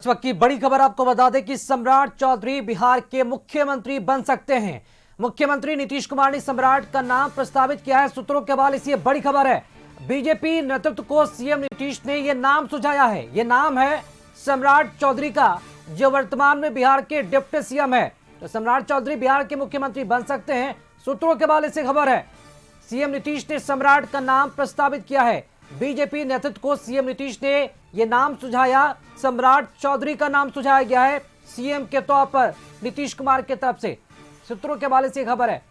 इस वक्त की बड़ी खबर आपको बता दें कि सम्राट चौधरी बिहार के मुख्यमंत्री बन सकते हैं। मुख्यमंत्री नीतीश कुमार ने सम्राट का नाम प्रस्तावित किया है। सूत्रों के हवाले से यह बड़ी खबर है। बीजेपी नेतृत्व को सीएम नीतीश ने यह नाम सुझाया है। यह नाम है सम्राट चौधरी का, जो वर्तमान में बिहार के डिप्टी सीएम है। तो सम्राट चौधरी बिहार के मुख्यमंत्री बन सकते हैं। सूत्रों के हवाले से खबर है, सीएम नीतीश ने सम्राट का नाम प्रस्तावित किया है। बीजेपी नेतृत्व को सीएम नीतीश ने यह नाम सुझाया। सम्राट चौधरी का नाम सुझाया गया है सीएम के तौर पर नीतीश कुमार की तरफ से। सूत्रों के हवाले से खबर है।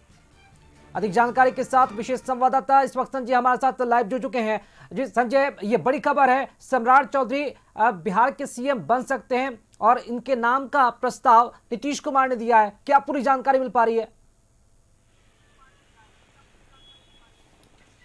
अधिक जानकारी के साथ विशेष संवाददाता इस वक्त संजय हमारे साथ लाइव जुड़ चुके हैं। जी संजय, ये बड़ी खबर है, सम्राट चौधरी बिहार के सीएम बन सकते हैं और इनके नाम का प्रस्ताव नीतीश कुमार ने दिया है। क्या पूरी जानकारी मिल पा रही है?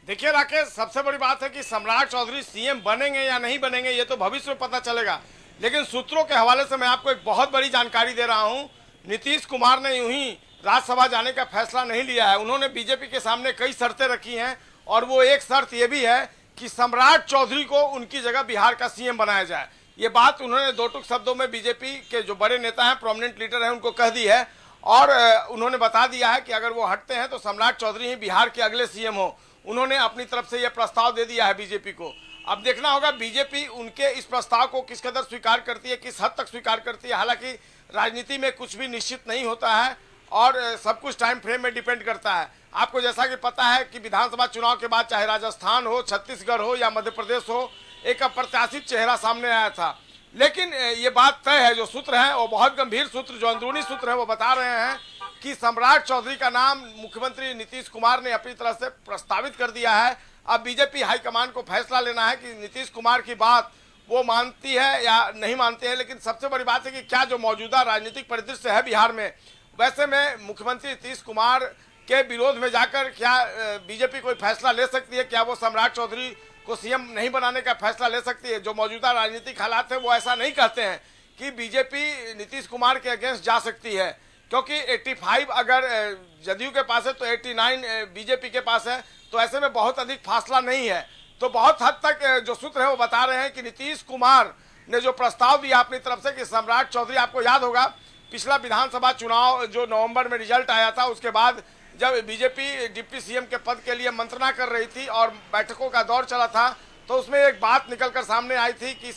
देखिए राकेश, सबसे बड़ी बात है कि सम्राट चौधरी सीएम बनेंगे या नहीं बनेंगे ये तो भविष्य में पता चलेगा, लेकिन सूत्रों के हवाले से मैं आपको एक बहुत बड़ी जानकारी दे रहा हूं। नीतीश कुमार ने यूं ही राज्यसभा जाने का फैसला नहीं लिया है। उन्होंने बीजेपी के सामने कई शर्तें रखी हैं और वो एक शर्त ये भी है कि सम्राट चौधरी को उनकी जगह बिहार का सीएम बनाया जाए। ये बात उन्होंने दो टूक शब्दों में बीजेपी के जो बड़े नेता हैं, प्रोमिनेंट लीडर हैं, उनको कह दी है और उन्होंने बता दिया है कि अगर वो हटते हैं तो सम्राट चौधरी ही बिहार के अगले सीएम हो। उन्होंने अपनी तरफ से यह प्रस्ताव दे दिया है बीजेपी को। अब देखना होगा बीजेपी उनके इस प्रस्ताव को किस कदर स्वीकार करती है, किस हद तक स्वीकार करती है। हालांकि राजनीति में कुछ भी निश्चित नहीं होता है और सब कुछ टाइम फ्रेम में डिपेंड करता है। आपको जैसा कि पता है कि विधानसभा चुनाव के बाद चाहे राजस्थान हो, छत्तीसगढ़ हो या मध्य प्रदेश हो, एक अप्रत्याशित चेहरा सामने आया था। लेकिन ये बात तय है, जो सूत्र है वो बहुत गंभीर सूत्र, जो अंदरूनी सूत्र है वो बता रहे हैं कि सम्राट चौधरी का नाम मुख्यमंत्री नीतीश कुमार ने अपनी तरफ से प्रस्तावित कर दिया है। अब बीजेपी हाईकमान को फैसला लेना है कि नीतीश कुमार की बात वो मानती है या नहीं मानती है। लेकिन सबसे बड़ी बात है कि क्या जो मौजूदा राजनीतिक परिदृश्य है बिहार में, वैसे में मुख्यमंत्री नीतीश कुमार के विरोध में जाकर क्या बीजेपी कोई फैसला ले सकती है? क्या वो सम्राट चौधरी को सीएम नहीं बनाने का फैसला ले सकती है? जो मौजूदा राजनीतिक हालात है वो ऐसा नहीं कहते हैं कि बीजेपी नीतीश कुमार के अगेंस्ट जा सकती है, क्योंकि 85 अगर जदयू के पास है तो 89 बीजेपी के पास है, तो ऐसे में बहुत अधिक फासला नहीं है। तो बहुत हद तक जो सूत्र है वो बता रहे हैं कि नीतीश कुमार ने जो प्रस्ताव दिया अपनी तरफ से कि सम्राट चौधरी, आपको याद होगा पिछला विधानसभा चुनाव जो नवंबर में रिजल्ट आया था, उसके बाद जब बीजेपी डिप्टी सीएम के पद के लिए मंत्रणा कर रही थी और बैठकों का दौर चला था, तो उसमें एक बात निकलकर सामने आई थी कि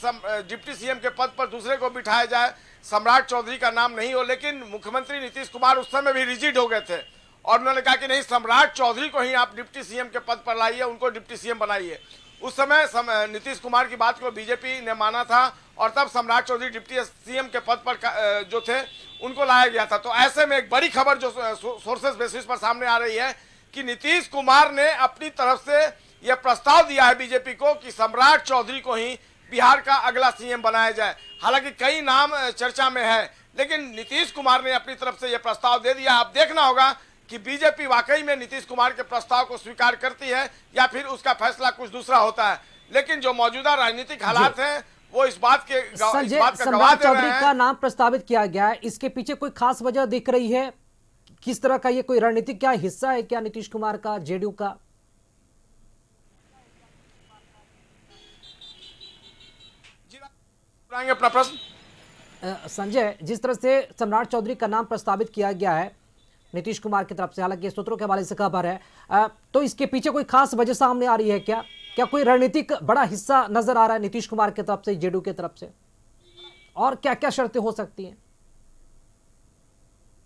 डिप्टी सीएम के पद पर दूसरे को बिठाया जाए, सम्राट चौधरी का नाम नहीं हो। लेकिन मुख्यमंत्री नीतीश कुमार उस समय भी रिजिड हो गए थे और उन्होंने कहा कि नहीं, सम्राट चौधरी को ही आप डिप्टी सीएम के पद पर लाइए, उनको डिप्टी सीएम बनाइए। उस समय नीतीश कुमार की बात को बीजेपी ने माना था और तब सम्राट चौधरी डिप्टी सीएम के पद पर जो थे उनको लाया गया था। तो ऐसे में एक बड़ी खबर जो सोर्सेस बेसिस पर सामने आ रही है कि नीतीश कुमार ने अपनी तरफ से यह प्रस्ताव दिया है बीजेपी को कि सम्राट चौधरी को ही बिहार का अगला सीएम बनाया जाए। हालांकि कई नाम चर्चा में है, लेकिन नीतीश कुमार ने अपनी तरफ से यह प्रस्ताव दे दिया। अब देखना होगा कि बीजेपी वाकई में नीतीश कुमार के प्रस्ताव को स्वीकार करती है या फिर उसका फैसला कुछ दूसरा होता है। लेकिन जो मौजूदा राजनीतिक हालात हैं वो इस बात का गवाह दे रहे हैं। का नाम प्रस्तावित किया गया है, इसके पीछे कोई खास वजह दिख रही है? किस तरह का ये कोई रणनीतिक क्या हिस्सा है क्या नीतीश कुमार का, जेडीयू का? अपना प्रश्न संजय, जिस तरह से सम्राट चौधरी का नाम प्रस्तावित किया गया है नीतीश कुमार की तरफ से, हालांकि सूत्रों के हवाले से खबर है, तो इसके पीछे कोई खास वजह सामने आ रही है क्या? क्या कोई रणनीतिक बड़ा हिस्सा नजर आ रहा है नीतीश कुमार की तरफ से, जेडीयू की तरफ से? और क्या क्या शर्तें हो सकती हैं?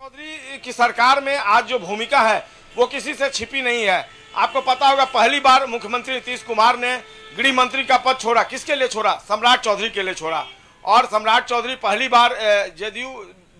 चौधरी की सरकार में आज जो भूमिका है वो किसी से छिपी नहीं है। आपको पता होगा पहली बार मुख्यमंत्री नीतीश कुमार ने गृह मंत्री का पद छोड़ा। किसके लिए छोड़ा? सम्राट चौधरी के लिए छोड़ा। और सम्राट चौधरी पहली बार जदयू,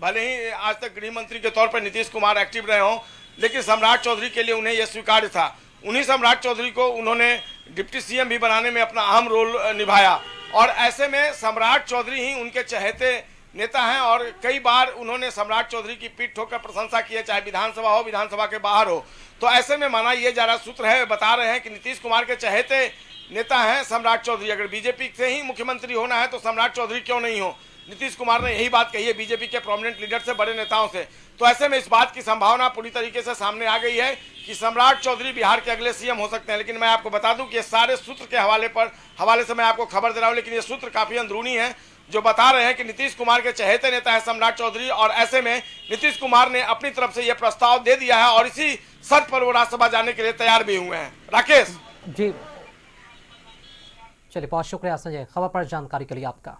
भले ही आज तक गृह मंत्री के तौर पर नीतीश कुमार एक्टिव रहे हों, लेकिन सम्राट चौधरी के लिए उन्हें यह स्वीकार्य था। उन्हीं सम्राट चौधरी को उन्होंने डिप्टी सीएम भी बनाने में अपना अहम रोल निभाया और ऐसे में सम्राट चौधरी ही उनके चहेते नेता हैं और कई बार उन्होंने सम्राट चौधरी की पीठ ठोकर प्रशंसा की है, चाहे विधानसभा हो, विधानसभा के बाहर हो। तो ऐसे में माना ये जा रहा सूत्र है, बता रहे हैं कि नीतीश कुमार के चहेते नेता हैं सम्राट चौधरी। अगर बीजेपी से ही मुख्यमंत्री होना है तो सम्राट चौधरी क्यों नहीं हो? नीतीश कुमार ने यही बात कही है बीजेपी के प्रोमिनेंट लीडर से, बड़े नेताओं से। तो ऐसे में इस बात की संभावना पूरी तरीके से सामने आ गई है कि सम्राट चौधरी बिहार के अगले सीएम हो सकते हैं। लेकिन मैं आपको बता दूं कि ये सारे सूत्र के हवाले से मैं आपको खबर दे रहा हूं, लेकिन ये सूत्र काफी अंदरूनी है। जो बता रहे हैं कि नीतीश कुमार के चहेते नेता है सम्राट चौधरी, और ऐसे में नीतीश कुमार ने अपनी तरफ से यह प्रस्ताव दे दिया है और इसी शर्त पर वो राज्यसभा जाने के लिए तैयार भी हुए हैं। राकेश जी, चलिए बहुत शुक्रिया संजय, खबर पर जानकारी के लिए आपका।